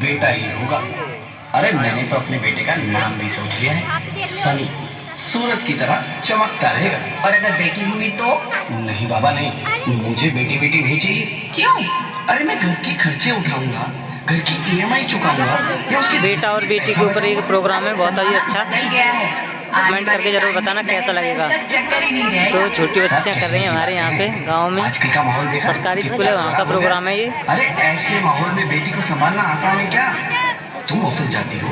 बेटा ही होगा। अरे मैंने तो अपने बेटे का नाम भी सोच लिया है, सनी। सूरज की तरह चमकता रहेगा। और अगर बेटी हुई तो? नहीं बाबा नहीं, मुझे बेटी बेटी नहीं चाहिए। क्यों? अरे मैं घर के खर्चे उठाऊंगा, घर की ईएमआई चुकाऊंगा या उसके बेटा और बेटी के ऊपर एक प्रोग्राम है बहुत ही अच्छा, नहीं गया है। कमेंट करके जरूर बताना कैसा लगेगा। चक्कर ही नहीं रहेगा। तो छोटी बच्चियाँ कर रही हैं हमारे यहाँ पे गांव में, आजकल का माहौल देखा, सरकारी स्कूल है वहाँ का प्रोग्राम है ये। अरे ऐसे माहौल में बेटी को संभालना आसान है क्या? तुम ऑफिस जाती हो,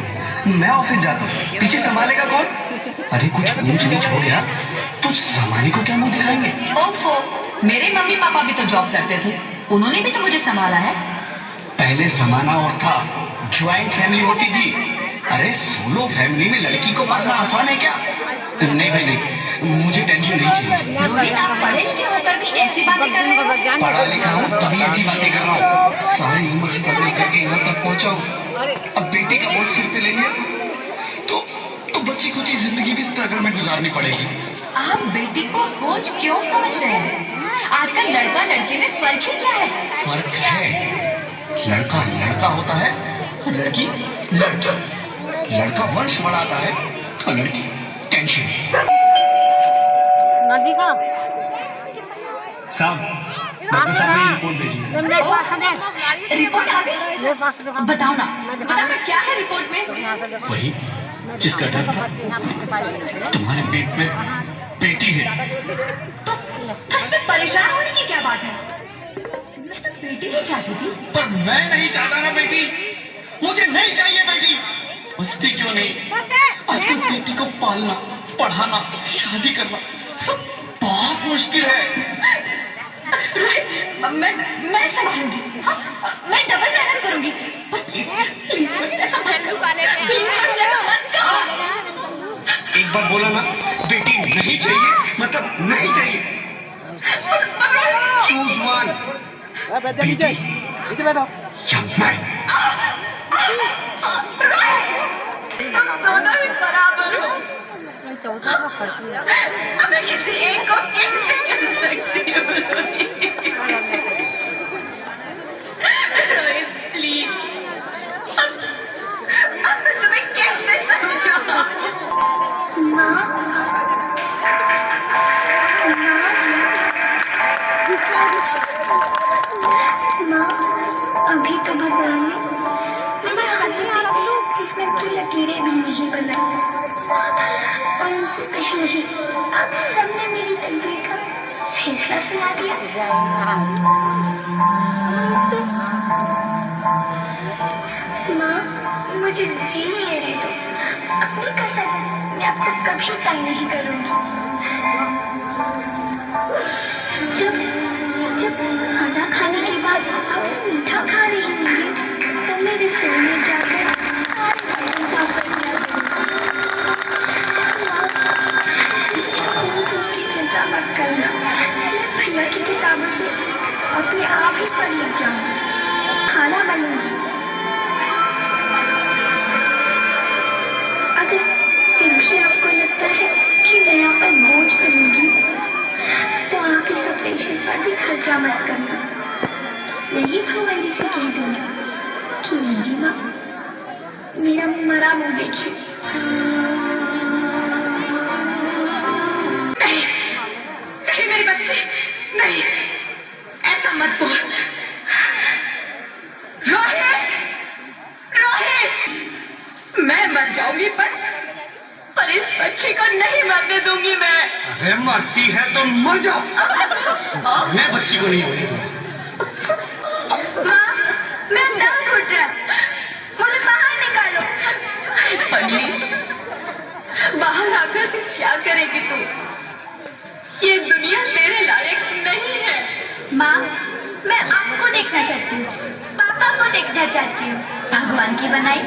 मैं ऑफिस जाता हूँ, पीछे संभालेगा कौन? अरे कुछ ऊंच नीच हो गया तो जमाने को क्या मुंह दिखाएंगे? ओफो, मेरे मम्मी पापा भी तो जॉब करते थे, उन्होंने भी तो मुझे संभाला है। पहले जमाना और था, ज्वाइंट फैमिली होती थी। अरे सोलो फैमिली में लड़की को पालना आसान है क्या? नहीं भाई नहीं, मुझे टेंशन नहीं चाहिए। रोहित, आप पढ़े लिखे होकर भी ऐसी बातें कर रहे हो? पढ़ा लिखा हूँ तभी ऐसी बातें कर रहा हूँ। सारी उम्र स्ट्रगल करके यहाँ तक पहुँचा हूँ। अब बेटी का बोझ सिर पे ले लिया तो बच्ची कुछ ही जिंदगी भी स्ट्रगल में गुजारनी पड़ेगी। आप बेटी को बोझ क्यों समझ रहे हैं? आजकल लड़का लड़की में फर्क ही क्या है? फर्क है, लड़का लड़का होता है, लड़की लड़की। लड़का वंश बढ़ाता है और लड़की टेंशन। नदी का साहब डॉक्टर साहब ने रिपोर्ट भेजी है। रिपोर्ट आ गई? बताओ ना, बताओ ना क्या है रिपोर्ट में? वही जिसका डर था, तुम्हारे पेट में बेटी है। तो इसमें परेशान होने की क्या बात है? मैं तो बेटी ही चाहती थी। पर मैं नहीं चाहता ना बेटी, मुझे नहीं चाहिए बेटी। बसती क्यों नहीं? आजकल बेटी को पालना, पढ़ाना, शादी करना सब बहुत मुश्किल है। रोहित, मैं संभालूंगी। हाँ, मैं डबल मेहनत करूंगी। पर प्लीज प्लीज मुझे ऐसा मत करो। प्लीज मुझे ऐसा मत करो। एक बार बोला ना, बेटी नहीं चाहिए मतलब नहीं चाहिए। चूज वन, बेटी या मैं। तुम दोनों ही बराबर हो। मैं किसी एक को कैसे चुन सकती हूँ? रोहित प्लीज, अब मैं तुम्हें कैसे समझाऊं? अभी तो भगवान ने मेरे हाथ में किस्मत की लकीरें भी नहीं बनाई, और उनसे पहले ही आप सबने मेरी तकदीर का फैसला सुना दिया। माँ, मुझे जीने दे दो। अपनी कसम, मैं आपको कभी तंग नहीं करूँगी। जब खाना खाने के बाद आप मीठा खा रही होंगी तब मेरे सिर में जाकर साफ कर दिया। चिंता मत करना, मैं भैया की किताबों से अपने आप ही पढ़ लिख जाऊंगी, खाना बनूंगी। अगर फिर भी आपको लगता है कि मैं आप पर बोझ करूंगी तो आप इस ऑपरेशन पर भी खर्चा मत करना। वही भगवान जी से कह दूंगी कि मेरी माँ मेरा मरा मुंह देखी। नहीं मेरे बच्चे, नहीं, ऐसा मत बोल। रोहित, रोहित, मैं मर जाऊंगी पर इस बच्ची को नहीं मरने दूंगी मैं। अरे मरती है तो मर जाओ, मैं बच्ची को नहीं होने दूंगा। माँ, मैं दम घुट रहा है, मुझे बाहर निकालो। पगली, बाहर आकर क्या करेगी तू? ये दुनिया तेरे लायक नहीं है। माँ, मैं आपको देखना चाहती हूँ, पापा को देखना चाहती हूँ, भगवान की बनाई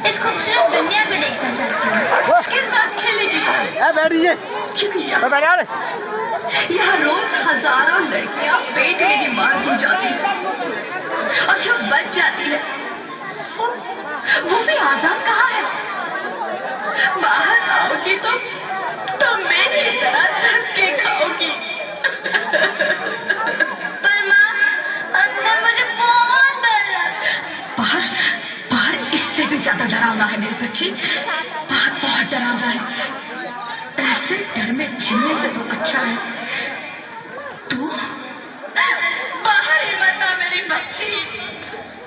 इस खूबसूरत दुनिया को देखना चाहती हूँ। किसके साथ खेलेगी? क्योंकि यहाँ रोज हजारों लड़कियाँ पेट में ही मार दी जाती है, और जो बच जाती है वो भी आजाद कहाँ है? बाहर आओगी तो मेरी तरह धक्के खाओगी। पर माँ, अंदर मुझे बहुत डर लगा। बाहर भी ज्यादा डरावना है मेरे बच्चे, बहुत बहुत डरावना है। ऐसे डर में चिल्ले से तो अच्छा है तू बाहर ही मत आ मेरी बच्ची,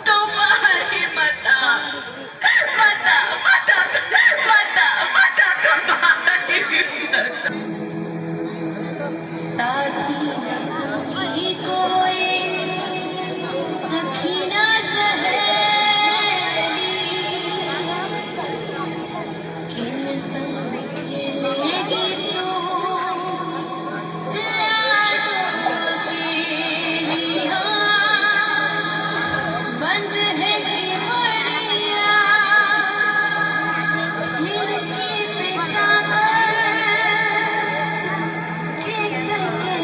तू बाहर ही मत आ, मत आ, मत आ, मत आ, मत आ, तू बाहर ही मत आ। साथी सखी कोई सखी ना सहेली, किन संग खेलेगी तू लाडों की लिहां, बंद है कि बड़िया खिड़की पे सागर के सके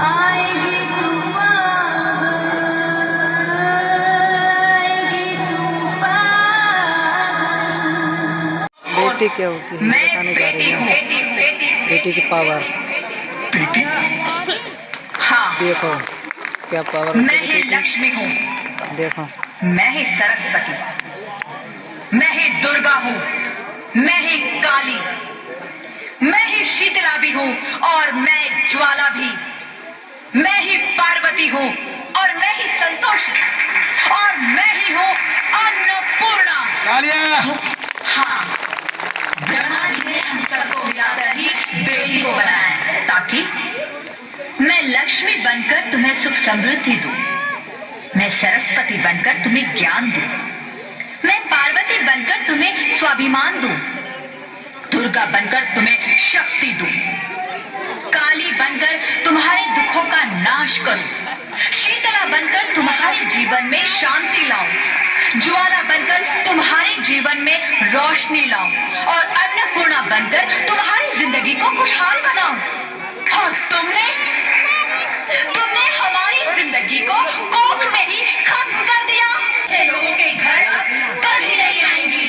आएगी तू बेटी क्या होती है बताने जा रही है। बेटी की पावर बेटी हाँ, देखो क्या पावर मैं ही लक्ष्मी हूँ, देखो। मैं ही सरस्वती, मैं ही दुर्गा हूँ, मैं ही काली, मैं ही शीतला भी हूँ और मैं ज्वाला भी, मैं ही पार्वती हूँ और मैं ही संतोषी और मैं ही हूँ अन्नपूर्णा। हाँ, ब्रह्मा जी ने हम सबको मिलाकर ही बेटी को बनाया है ताकि मैं लक्ष्मी बनकर तुम्हें सुख समृद्धि दूं, मैं सरस्वती बनकर तुम्हें ज्ञान दूं, मैं पार्वती बनकर तुम्हें स्वाभिमान दूं, दुर्गा बनकर तुम्हें शक्ति दूं, काली बनकर तुम्हारे दुखों का नाश करूं, शीतला बनकर तुम्हारे जीवन में शांति लाऊं, ज्वाला बनकर तुम्हारे जीवन में रोशनी लाऊं और अन्नपूर्णा बनकर तुम्हारी जिंदगी को खुशहाल बनाऊं। और तुमने हमारी जिंदगी को कोख में ही खत्म कर दिया। ऐसे लोगों के घर कभी नहीं आएंगी,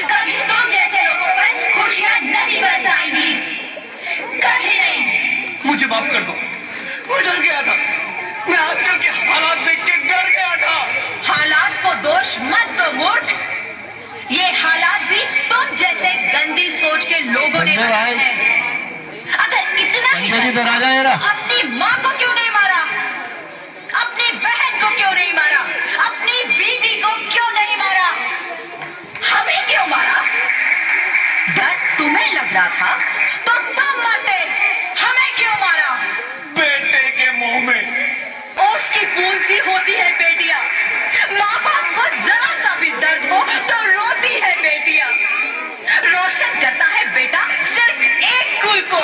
कभी तुम जैसे लोगों पर खुशियां नहीं बरसाएंगी, कभी नहीं। मुझे माफ कर दो, मैं डर गया था, मैं आजकल के हालात देख के डर गया था। हालात को दोष मत दो मूर्ख, ये हालात भी तुम जैसे गंदी सोच के लोगों ने बनाए हैं। अगर इतना ही अपनी माँ को क्यों नहीं मारा, अपनी बहन को क्यों नहीं मारा, अपनी बीवी को क्यों नहीं मारा, हमें क्यों मारा? डर तुम्हें लग रहा था तो तुम मरते, हमें क्यों मारा? बेटे के मुंह में ओस की बूंद सी होती है बेटियां, माँ बाप को जरा सा भी दर्द हो तो रोती है बेटियां। रोशन करता है बेटा सिर्फ एक कुल को,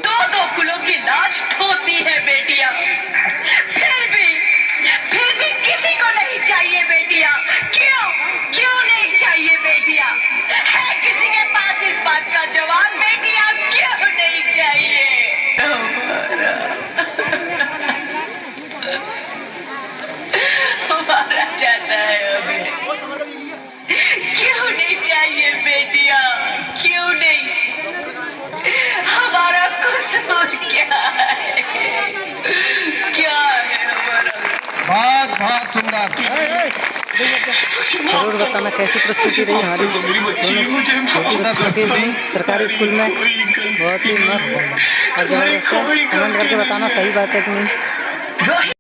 दो कुलों की लाज ढोती है बेटियां। फिर भी किसी को नहीं चाहिए बेटियां। क्यों नहीं चाहिए बेटियां? है किसी के पास इस बात का जवाब? बेटियां क्यों नहीं चाहिए? हमारा जाता है अभी, क्यों नहीं चाहिए बेटियां? क्यों नहीं? हमारा कसूर क्या है? क्या है हमारा? बहुत सुंदर। जरूर बताना कैसी प्रस्तुति रही हमारी छोटी बच्ची सरकारी स्कूल में। बहुत ही मस्त और जबरदस्त है। कमेंट करके बताना सही बात है कि नहीं।